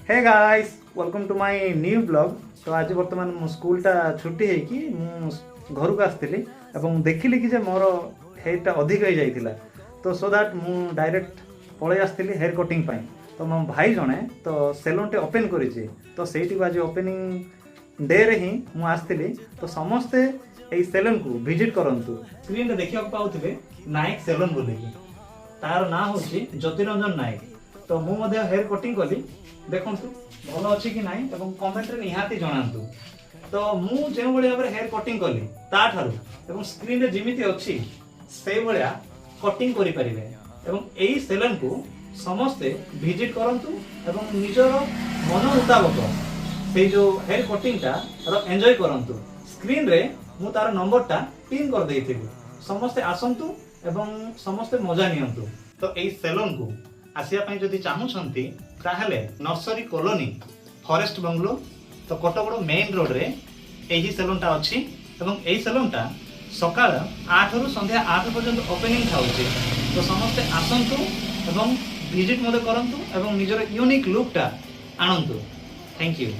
Hey guys welcome to my new blog. तो आज बर्तमान मो स्कूलटा छुट्टी है कि घर को आसती और देखिली कि मोर हेयरटा अधिक हो जाइथिला। तो सो दैट मु डायरेक्ट पळै आसती हेयर कटिंग पाई। तो मो भाई जणे तो सेलूनटे ओपन करिछि। तो सेठी आज ओपनिंग डे रे ही मु आसती। तो समस्ते एई सेलून को विजिट करंतु। स्क्रीन रे देखिया पाउथिबे नायक सेलून बोली तार ना होछि ज्योतिरंजन नायक। तो मु मध्य हेयर कटिंग कली देखंतु भलो अछि कि नाही एवं कमेंट रे निहाती जणांतु। तो मु जे भଳି भाबरे हेयर कटिंग कली ता ठारू एवं स्क्रीन रे जिमिति अछि से भलिया कटिंग करि परिबे। एवं एई सेलून को समस्ते विजिट करंतु एवं निजर मन मुताबिक से जो हेयर कटिंग ता रो एन्जॉय करंतु। स्क्रीन रे मु तार नंबर ता पिन कर देइथिबि। समस्ते आसंतु एवं समस्ते मजा नियंतु। तो एई सेलून को आसिया पई जदि चाहुछंती ताहले नर्सरी कॉलोनी फॉरेस्ट बंगलो तो कटगड़ मेन रोड रे एही सेलूनटा अछि। एवं एही सेलूनटा सकाळ 8 रु संध्या 8 पर्यंत ओपनिंग थाउछि। तो समस्ते आसंतु एवं विजिट मदे करंतु एवं निजर यूनिक लुकटा आनंतु। Thank you.